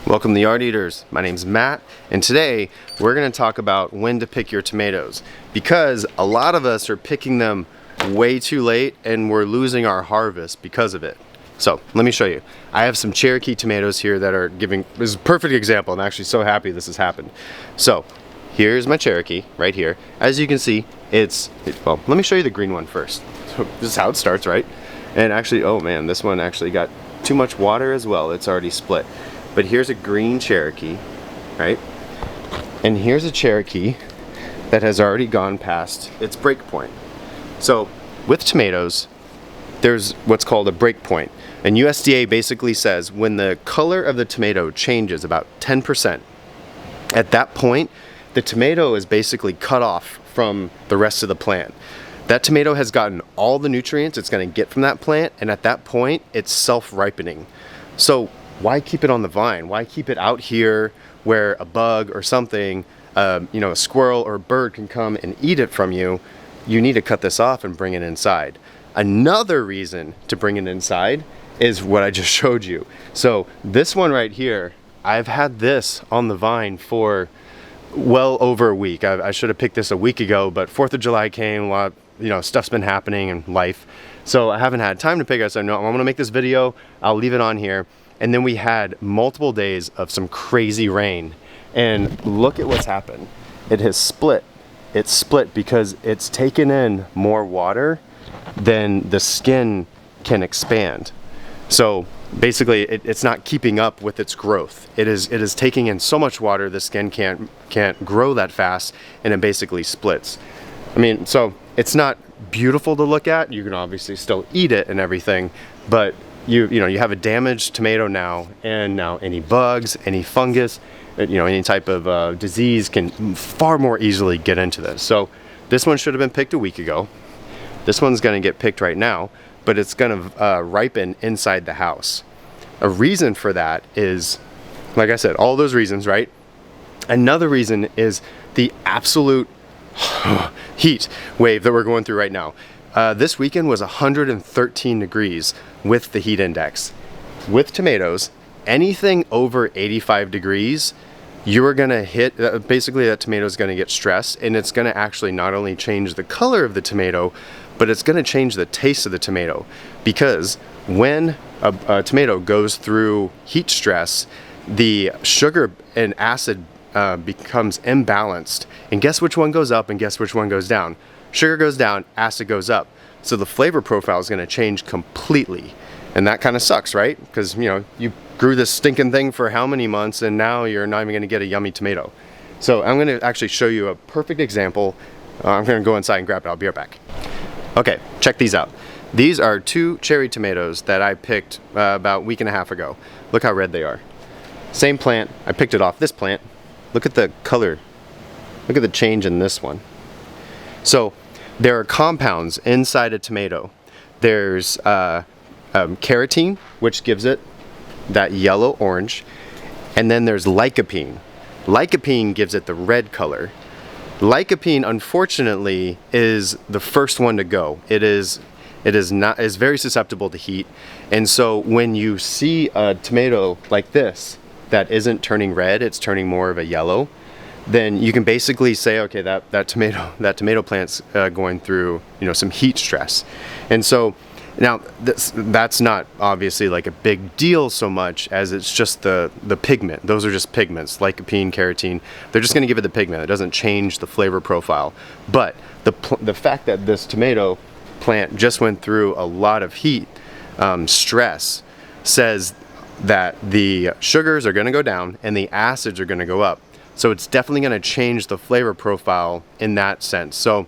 Welcome to Yard Eaters. My name's Matt, and today we're going to talk about when to pick your tomatoes, because a lot of us are picking them way too late and we're losing our harvest because of it. So let me show you. I have some Cherokee tomatoes here that are giving, this is a perfect example. I'm actually so happy this has happened. So here's my Cherokee right here. As you can see, well, let me show you the green one first. So this is how it starts, right? And actually, oh man, this one actually got too much water as well. It's already split. But here's a green Cherokee, right? And here's a Cherokee that has already gone past its break point. So with tomatoes, there's what's called a break point. And USDA basically says when the color of the tomato changes about 10%, at that point, the tomato is basically cut off from the rest of the plant. That tomato has gotten all the nutrients it's going to get from that plant, and at that point, it's self-ripening. So why keep it on the vine? Why keep it out here where a bug or something, a squirrel or a bird can come and eat it from you? You need to cut this off and bring it inside. Another reason to bring it inside is what I just showed you. So this one right here, I've had this on the vine for well over a week. I should have picked this a week ago, but 4th of July came, a lot, stuff's been happening in life. So I haven't had time to pick it. So no, I'm gonna make this video, I'll leave it on here. And then we had multiple days of some crazy rain. And look at what's happened. It has split. It's split because it's taken in more water than the skin can expand. So basically it's not keeping up with its growth. It is taking in so much water the skin can't grow that fast, and it basically splits. I mean, so it's not beautiful to look at. You can obviously still eat it and everything, but you have a damaged tomato now, and now any bugs, any fungus, any type of disease can far more easily get into this. So this one should have been picked a week ago. This one's going to get picked right now, but it's going to ripen inside the house. A reason for that is, like I said, all those reasons, right? Another reason is the absolute heat wave that we're going through right now. This weekend was 113 degrees with the heat index. With tomatoes, anything over 85 degrees, you're gonna hit, basically that tomato is gonna get stressed, and it's gonna actually not only change the color of the tomato, but it's gonna change the taste of the tomato. Because when a tomato goes through heat stress, the sugar and acid becomes imbalanced. And guess which one goes up and guess which one goes down? Sugar goes down, acid goes up. So the flavor profile is going to change completely. And that kind of sucks, right? Because, you grew this stinking thing for how many months, and now you're not even going to get a yummy tomato. So I'm going to actually show you a perfect example. I'm going to go inside and grab it. I'll be right back. Okay, check these out. These are 2 cherry tomatoes that I picked about a week and a half ago. Look how red they are. Same plant. I picked it off this plant. Look at the color. Look at the change in this one. So there are compounds inside a tomato. There's carotene, which gives it that yellow-orange, and then there's lycopene. Lycopene gives it the red color. Lycopene, unfortunately, is the first one to go. It is very susceptible to heat, and so when you see a tomato like this that isn't turning red, it's turning more of a yellow, then you can basically say, okay, that tomato plant's going through some heat stress. And so now that's not obviously like a big deal so much as it's just the pigment. Those are just pigments, lycopene, carotene. They're just going to give it the pigment. It doesn't change the flavor profile. But the fact that this tomato plant just went through a lot of heat stress says that the sugars are going to go down and the acids are going to go up. So it's definitely going to change the flavor profile in that sense. So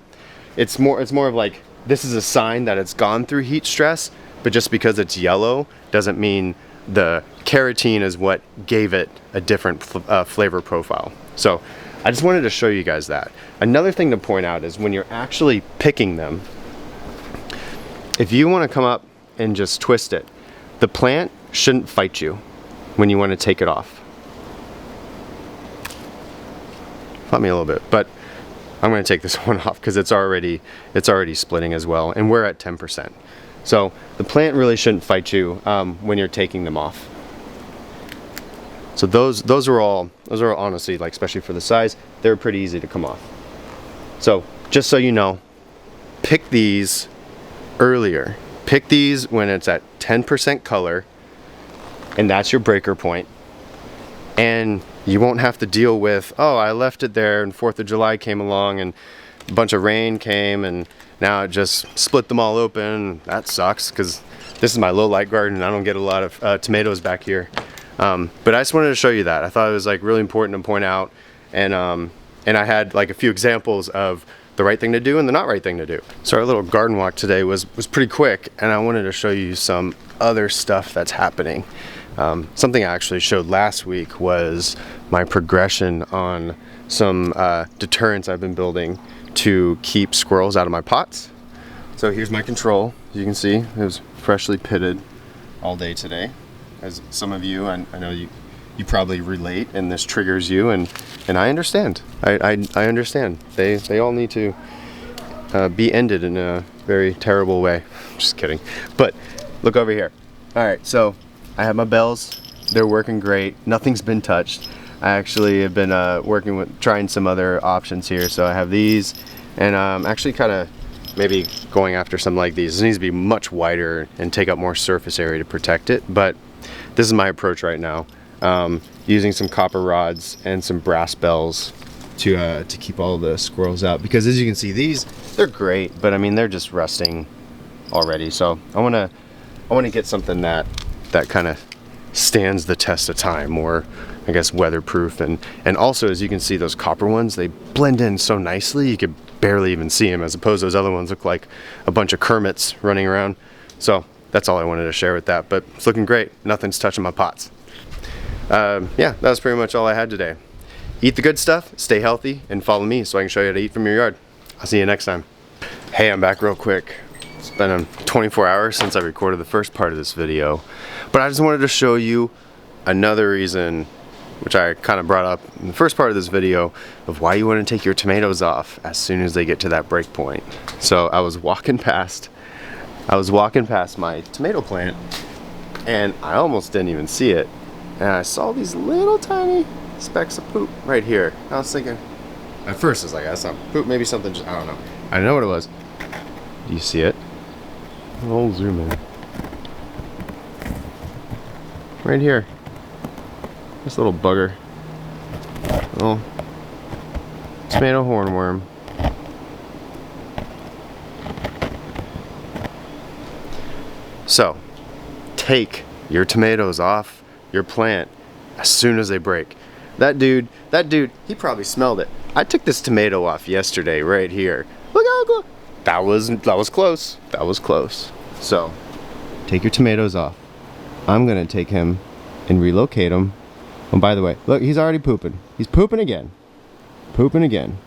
it's more of like, this is a sign that it's gone through heat stress, but just because it's yellow doesn't mean the carotene is what gave it a different flavor profile. So I just wanted to show you guys that. Another thing to point out is when you're actually picking them, if you want to come up and just twist it, the plant shouldn't fight you when you want to take it off. Fought me a little bit, but I'm going to take this one off because it's already splitting as well, and we're at 10%. So the plant really shouldn't fight you when you're taking them off. So those are all honestly, like, especially for the size, they're pretty easy to come off. So just so you know, pick these earlier. Pick these when it's at 10% color, and that's your breaker point. And you won't have to deal with, oh, I left it there and 4th of July came along and a bunch of rain came and now it just split them all open. That sucks, because this is my low light garden and I don't get a lot of tomatoes back here. But I just wanted to show you that. I thought it was like really important to point out, and I had like a few examples of the right thing to do and the not right thing to do. So our little garden walk today was pretty quick, and I wanted to show you some other stuff that's happening. Something I actually showed last week was my progression on some deterrents I've been building to keep squirrels out of my pots. So here's my control. As you can see, it was freshly pitted all day today. As some of you, I know you probably relate, and this triggers you, and I understand. I understand. They all need to be ended in a very terrible way. Just kidding. But look over here. All right, so I have my bells. They're working great. Nothing's been touched. I actually have been trying some other options here. So I have these, and I'm actually kind of maybe going after something like these. This needs to be much wider and take up more surface area to protect it, but this is my approach right now. Using some copper rods and some brass bells to keep all the squirrels out, because as you can see, they're great, but I mean, they're just rusting already. So I want to get something that kind of stands the test of time, or I guess weatherproof, and also, as you can see, those copper ones, they blend in so nicely you could barely even see them, as opposed to those other ones look like a bunch of Kermits running around. So that's all I wanted to share with that, but it's looking great. Nothing's touching my pots. Yeah, that was pretty much all I had today. Eat the good stuff, stay healthy, and follow me so I can show you how to eat from your yard. I'll see you next time. Hey, I'm back real quick. It's been 24 hours since I recorded the first part of this video, but I just wanted to show you another reason, which I kind of brought up in the first part of this video, of why you want to take your tomatoes off as soon as they get to that break point. So I was walking past my tomato plant, and I almost didn't even see it, and I saw these little tiny specks of poop right here. I was thinking, at first I was like, that's not poop, maybe something just, I don't know. I didn't know what it was. Do you see it? I'll zoom in. Right here. This little bugger. Little tomato hornworm. So, take your tomatoes off your plant as soon as they break. That dude, he probably smelled it. I took this tomato off yesterday right here. Look how close. That was close. That was close. So, take your tomatoes off. I'm gonna take him and relocate him. Oh, by the way, look, he's already pooping. He's pooping again. Pooping again.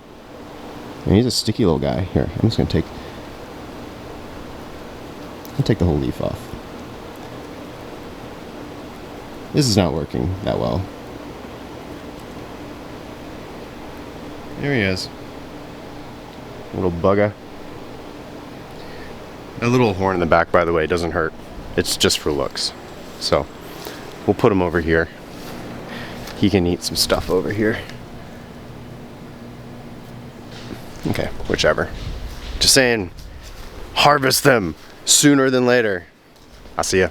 And he's a sticky little guy. Here, I'm just gonna take the whole leaf off. This is not working that well. There he is. Little bugger. That little horn in the back, by the way, doesn't hurt. It's just for looks. So, we'll put him over here. He can eat some stuff over here. Okay, whichever. Just saying, harvest them sooner than later. I'll see ya.